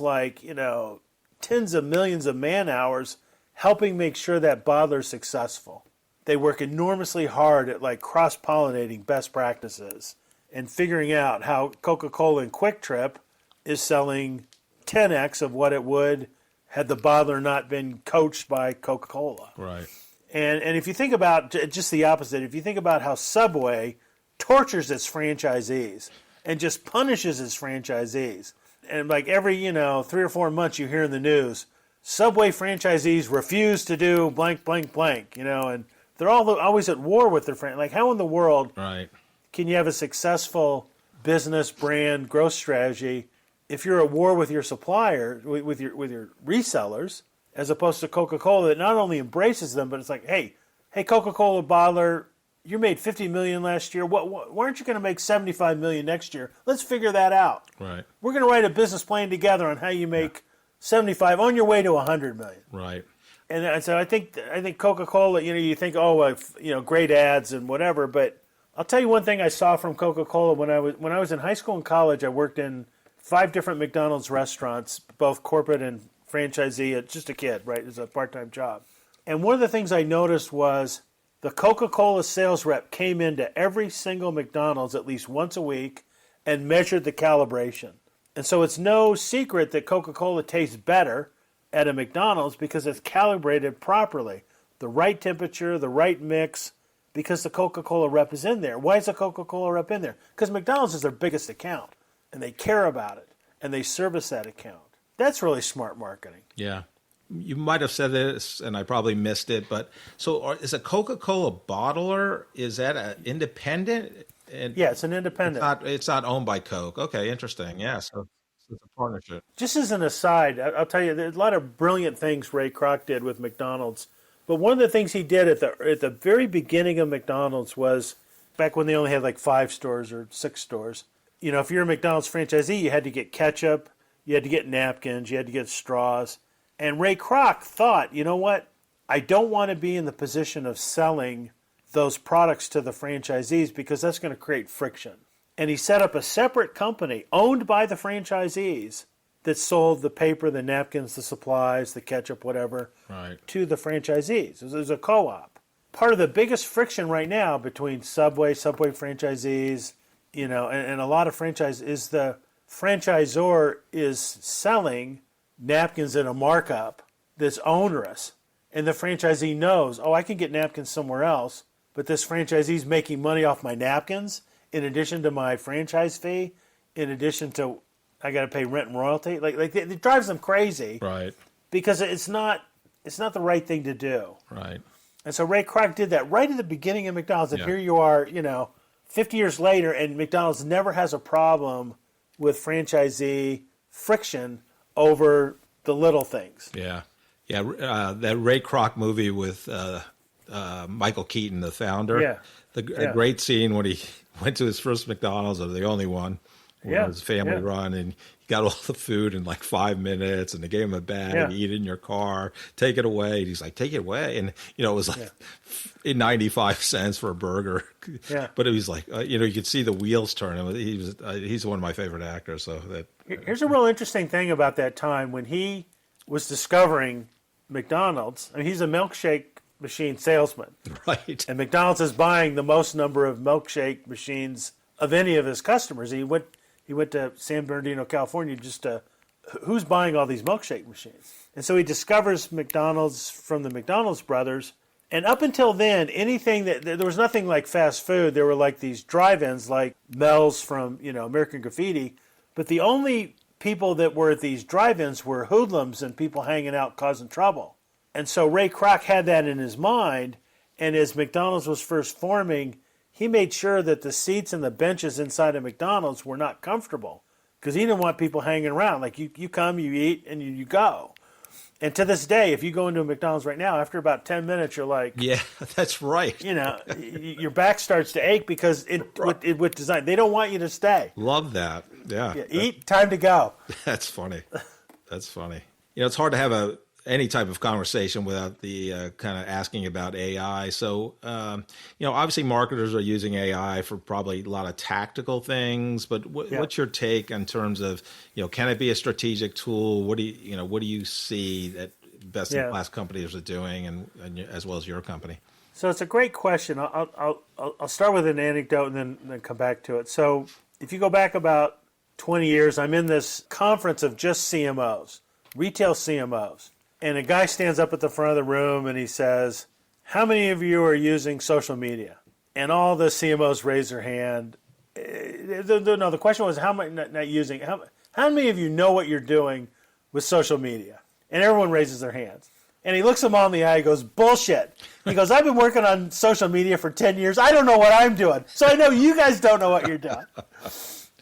tens of millions of man hours helping make sure that bottler is successful. They work enormously hard at cross-pollinating best practices and figuring out how Coca-Cola and Quick Trip is selling 10x of what it would had the bottler not been coached by Coca-Cola. Right. And if you think about just the opposite, if you think about how Subway tortures its franchisees and just punishes its franchisees, and like every 3 or 4 months you hear in the news, Subway franchisees refuse to do blank, blank, blank, and they're always at war with their friend. Like, how in the world Right. can you have a successful business brand growth strategy if you're at war with your supplier, with your resellers, as opposed to Coca-Cola that not only embraces them, but it's like, hey, Coca-Cola bottler, you made $50 million last year. Why aren't you going to make $75 million next year? Let's figure that out. Right. We're going to write a business plan together on how you make 75 on your way to 100 million. Right. And so I think Coca-Cola, you think, great ads and whatever, but I'll tell you one thing I saw from Coca-Cola when I was in high school and college. I worked in 5 different McDonald's restaurants, both corporate and franchisee. Just a kid, right? It was a part-time job. And one of the things I noticed was the Coca-Cola sales rep came into every single McDonald's at least once a week and measured the calibration. And so it's no secret that Coca-Cola tastes better at a McDonald's because it's calibrated properly. The right temperature, the right mix, because the Coca-Cola rep is in there. Why is the Coca-Cola rep in there? Because McDonald's is their biggest account, and they care about it, and they service that account. That's really smart marketing. Yeah. You might have said this, and I probably missed it, but is a Coca-Cola bottler, is that an independent? Yeah, it's an independent. It's not owned by Coke. Okay, interesting. Yeah, so it's a partnership. Just as an aside, I'll tell you, there's a lot of brilliant things Ray Kroc did with McDonald's. But one of the things he did at the very beginning of McDonald's was, back when they only had like 5 stores or 6 stores, if you're a McDonald's franchisee, you had to get ketchup, you had to get napkins, you had to get straws. And Ray Kroc thought, you know what? I don't want to be in the position of selling those products to the franchisees because that's going to create friction. And he set up a separate company owned by the franchisees that sold the paper, the napkins, the supplies, the ketchup, whatever, Right. to the franchisees. It was a co-op. Part of the biggest friction right now between Subway franchisees, and a lot of franchise is the franchisor is selling napkins at a markup that's onerous. And the franchisee knows, I can get napkins somewhere else, but this franchisee's making money off my napkins in addition to my franchise fee, in addition to I got to pay rent and royalty. Like it drives them crazy. Right. Because it's not the right thing to do. Right. And so Ray Kroc did that right at the beginning of McDonald's. And Yeah. here you are, 50 years later, and McDonald's never has a problem with franchisee friction over the little things. Yeah. Yeah. That Ray Kroc movie with Michael Keaton, the founder. Yeah. A great scene when he went to his first McDonald's, or the only one. When it was family run, and he got all the food in like 5 minutes, and they gave him a bag, eat it in your car, take it away. And he's like, take it away. And, it was like 95 cents for a burger. Yeah. But it was like, you could see the wheels turn. He's one of my favorite actors. So that. Here's a real interesting thing about that time when he was discovering McDonald's. I mean, he's a milkshake machine salesman. Right. And McDonald's is buying the most number of milkshake machines of any of his customers. He went to San Bernardino, California, just to, who's buying all these milkshake machines? And so he discovers McDonald's from the McDonald's brothers. And up until then, there was nothing like fast food. There were like these drive-ins like Mel's from, American Graffiti. But the only people that were at these drive-ins were hoodlums and people hanging out causing trouble. And so Ray Kroc had that in his mind. And as McDonald's was first forming, he made sure that the seats and the benches inside of McDonald's were not comfortable because he didn't want people hanging around. Like you come, you eat, and you go. And to this day, if you go into a McDonald's right now, after about 10 minutes, you're like, Yeah, that's right. your back starts to ache because with design, they don't want you to stay. Love that. Yeah. Eat, time to go. That's funny. That's funny. It's hard to have any type of conversation without the kind of asking about AI. So, obviously marketers are using AI for probably a lot of tactical things, but what's your take in terms of, can it be a strategic tool? What do you see that best in class companies are doing and as well as your company? So it's a great question. I'll start with an anecdote and then come back to it. So if you go back about 20 years, I'm in this conference of just CMOs. retail CMOs. And a guy stands up at the front of the room and he says, how many of you are using social media? And all the CMOs raise their hand. No, the question was how many not using. How many of you know what you're doing with social media? And everyone raises their hands. And he looks them all in the eye and goes, bullshit. He goes, I've been working on social media for 10 years. I don't know what I'm doing. So I know you guys don't know what you're doing.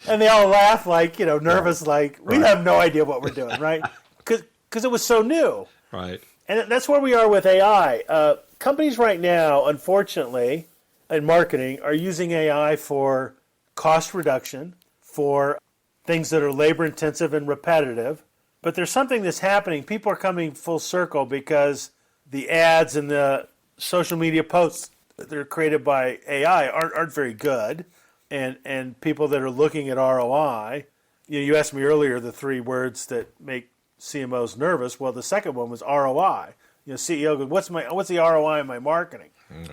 And they all laugh like, nervous, like, we have no idea what we're doing, right? Because it was so new. Right. And that's where we are with AI. Companies right now, unfortunately, in marketing, are using AI for cost reduction, for things that are labor intensive and repetitive. But there's something that's happening. People are coming full circle because the ads and the social media posts that are created by AI aren't very good. And people that are looking at ROI, you asked me earlier the 3 words that make CMOs nervous. Well, the second one was ROI. CEO goes, what's the ROI in my marketing? Right.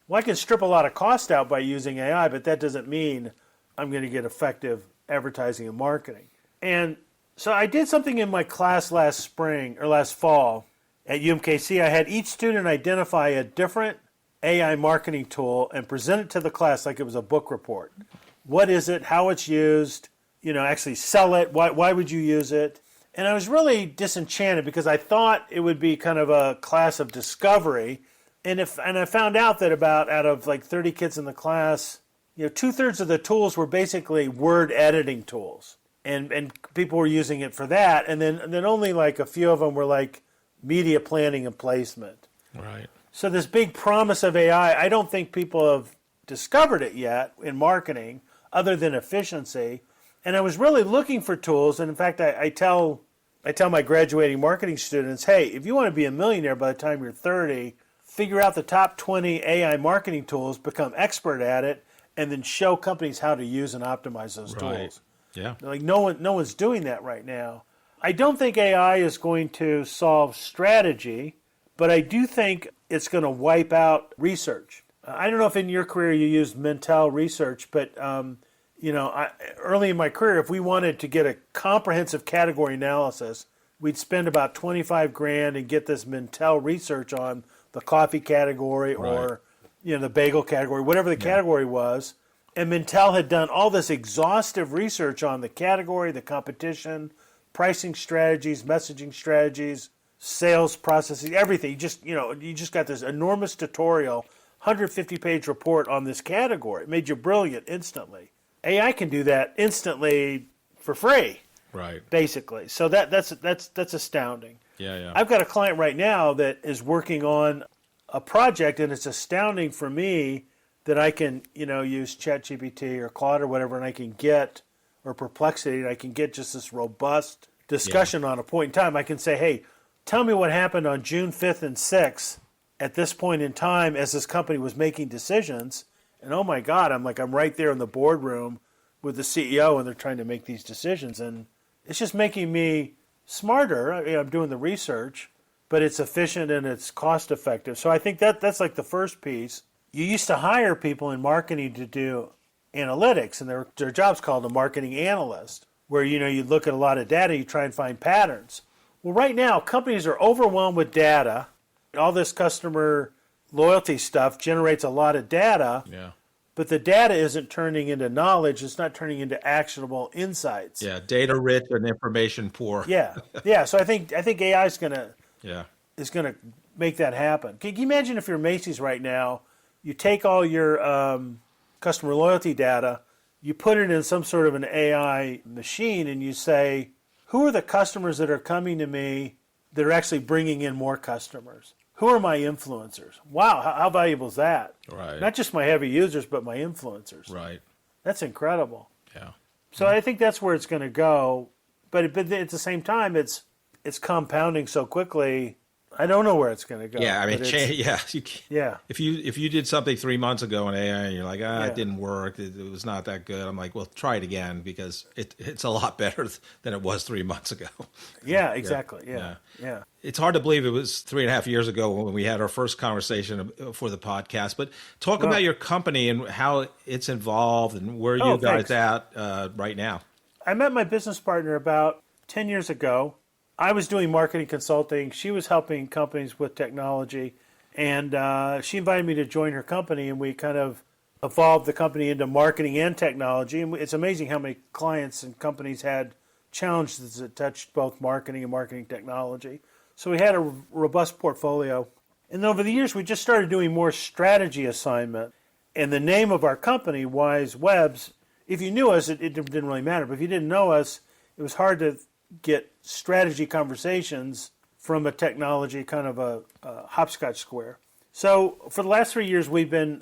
Well, I can strip a lot of cost out by using AI, but that doesn't mean I'm going to get effective advertising and marketing. And so I did something in my class last fall at UMKC. I had each student identify a different AI marketing tool and present it to the class like it was a book report. What is it? How it's used? Actually sell it. Why would you use it? And I was really disenchanted because I thought it would be kind of a class of discovery. And I found out that out of like 30 kids in the class, 2/3 of the tools were basically word editing tools. And people were using it for that. And then only like a few of them were like media planning and placement. Right. So this big promise of AI, I don't think people have discovered it yet in marketing other than efficiency. And I was really looking for tools. And in fact, I tell my graduating marketing students, hey, if you want to be a millionaire by the time you're 30, figure out the top 20 AI marketing tools, become expert at it, and then show companies how to use and optimize those tools. Yeah. Like no one's doing that right now. I don't think AI is going to solve strategy, but I do think it's going to wipe out research. I don't know if in your career you used Mintel research, but early in my career, if we wanted to get a comprehensive category analysis, we'd spend about $25,000 and get this Mintel research on the coffee category or the bagel category, whatever the category was. And Mintel had done all this exhaustive research on the category, the competition, pricing strategies, messaging strategies, sales processes, everything. You just got this enormous tutorial, 150-page report on this category. It made you brilliant instantly. AI can do that instantly for free, Right. basically. So that's astounding. Yeah. I've got a client right now that is working on a project, and it's astounding for me that I can, use ChatGPT or Claude or whatever, and I can get, or Perplexity, and I can get just this robust discussion on a point in time. I can say, hey, tell me what happened on June 5th and 6th at this point in time as this company was making decisions. And oh my God, I'm right there in the boardroom with the CEO and they're trying to make these decisions. And it's just making me smarter. I'm doing the research, but it's efficient and it's cost effective. So I think that's like the first piece. You used to hire people in marketing to do analytics, and their job's called a marketing analyst, where you look at a lot of data, you try and find patterns. Well, right now, companies are overwhelmed with data. All this customer loyalty stuff generates a lot of data, but the data isn't turning into knowledge. It's not turning into actionable insights. Yeah, data rich and information poor. Yeah. So I think AI is gonna make that happen. Can you imagine if you're Macy's right now, you take all your customer loyalty data, you put it in some sort of an AI machine, and you say, who are the customers that are coming to me that are actually bringing in more customers? Who are my influencers? Wow, how valuable is that? Right. Not just my heavy users, but my influencers. Right. That's incredible. Yeah. So I think that's where it's going to go. But at the same time, it's compounding so quickly. I don't know where it's going to go. Yeah, I mean, yeah. If you did something 3 months ago in AI and you're like, Yeah. it didn't work, it was not that good. I'm like, well, try it again because it's a lot better than it was 3 months ago. Yeah, exactly. Yeah. It's hard to believe it was 3.5 years ago when we had our first conversation for the podcast. But talk about your company and how it's involved and where you guys thanks. at right now. I met my business partner about 10 years ago. I was doing marketing consulting. She was helping companies with technology. And she invited me to join her company, and we kind of evolved the company into marketing and technology. And it's amazing how many clients and companies had challenges that touched both marketing and marketing technology. So we had a robust portfolio. And over the years, we just started doing more strategy assignment. And the name of our company, Wise Webs, if you knew us, it didn't really matter. But if you didn't know us, it was hard to get strategy conversations from a technology kind of a hopscotch square. So for the last 3 years, we've been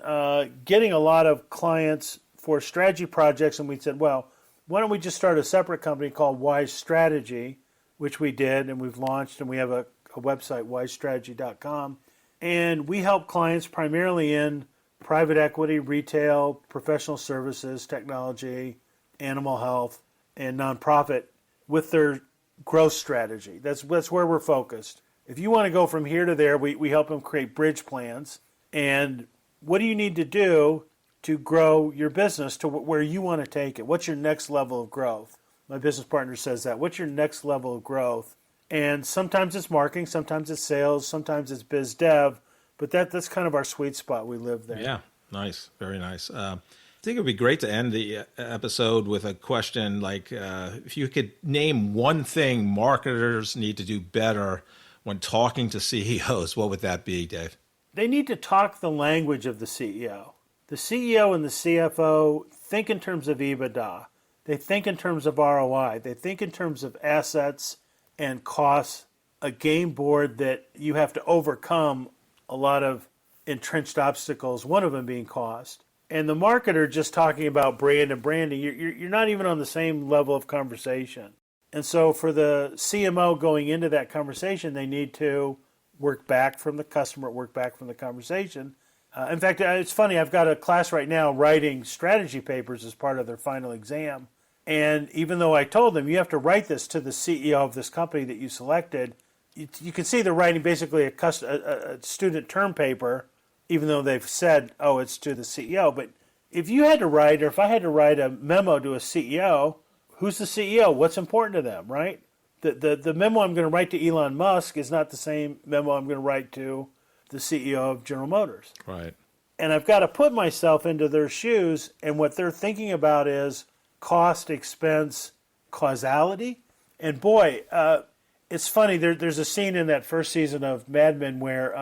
getting a lot of clients for strategy projects, and we said, well, why don't we just start a separate company called Wise Strategy, which we did, and we've launched, and we have a website, wisestrategy.com. And we help clients primarily in private equity, retail, professional services, technology, animal health, and nonprofit with their growth strategy. That's where we're focused. If you want to go from here to there, we help them create bridge plans. And what do you need to do to grow your business to where you want to take it? What's your next level of growth? My business partner says that. What's your next level of growth? And sometimes it's marketing, sometimes it's sales, sometimes it's biz dev, but that's kind of our sweet spot. We live there. Yeah, nice, very nice. I think it would be great to end the episode with a question like, if you could name one thing marketers need to do better when talking to CEOs, what would that be, Dave? They need to talk the language of the CEO. The CEO and the CFO think in terms of EBITDA. They think in terms of ROI. They think in terms of assets and costs, a game board that you have to overcome a lot of entrenched obstacles, one of them being cost. And the marketer just talking about brand and branding, you're not even on the same level of conversation. And so for the CMO going into that conversation, they need to work back from the customer, work back from the conversation. In fact, it's funny, I've got a class right now writing strategy papers as part of their final exam. And even though I told them, you have to write this to the CEO of this company that you selected, you can see they're writing basically a student term paper, even though they've said, oh, it's to the CEO. But if you had to write, or if I had to write a memo to a CEO, who's the CEO? What's important to them, right? The memo I'm going to write to Elon Musk is not the same memo I'm going to write to the CEO of General Motors. Right. And I've got to put myself into their shoes, and what they're thinking about is cost, expense, causality. And boy, it's funny, there's a scene in that first season of Mad Men where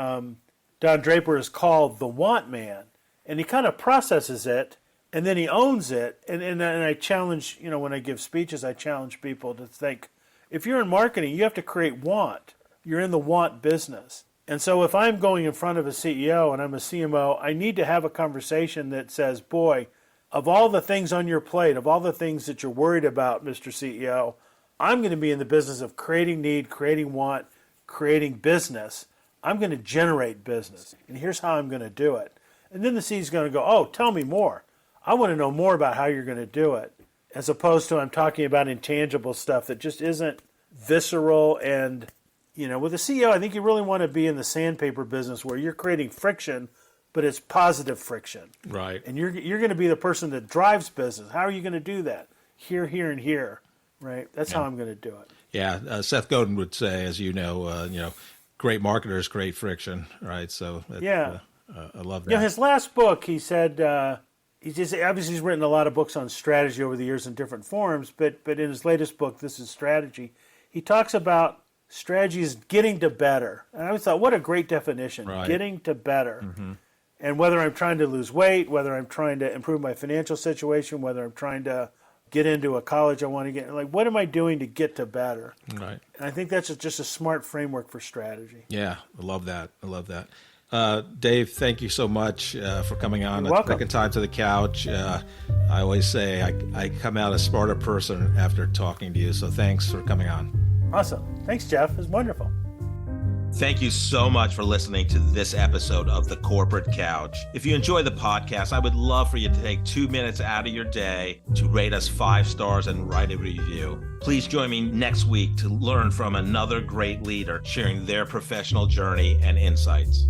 Don Draper is called the want man, and he kind of processes it, and then he owns it. And I challenge, when I give speeches, I challenge people to think, if you're in marketing, you have to create want. You're in the want business. And so if I'm going in front of a CEO and I'm a CMO, I need to have a conversation that says, boy, of all the things on your plate, of all the things that you're worried about, Mr. CEO, I'm going to be in the business of creating need, creating want, creating business. I'm going to generate business, and here's how I'm going to do it. And then the CEO is going to go, oh, tell me more. I want to know more about how you're going to do it, as opposed to I'm talking about intangible stuff that just isn't visceral. And, with a CEO, I think you really want to be in the sandpaper business where you're creating friction, but it's positive friction. Right. And you're going to be the person that drives business. How are you going to do that? Here, here, and here, right? That's how I'm going to do it. Yeah, Seth Godin would say, as you know, great marketers create friction, right? So I love that. His last book, he said, obviously he's written a lot of books on strategy over the years in different forms, but in his latest book, This is Strategy, he talks about strategy is getting to better. And I always thought, what a great definition, right. Getting to better. Mm-hmm. And whether I'm trying to lose weight, whether I'm trying to improve my financial situation, whether I'm trying to get into a college I want to get, what am I doing to get to better? Right. And I think that's just a smart framework for strategy. Yeah, I love that. Dave, thank you so much for coming on. You're welcome. Second time to the couch. I always say I come out a smarter person after talking to you, so thanks for coming on. Awesome. Thanks, Jeff. It was wonderful. Thank you so much for listening to this episode of The Corporate Couch. If you enjoy the podcast, I would love for you to take 2 minutes out of your day to rate us 5 stars and write a review. Please join me next week to learn from another great leader sharing their professional journey and insights.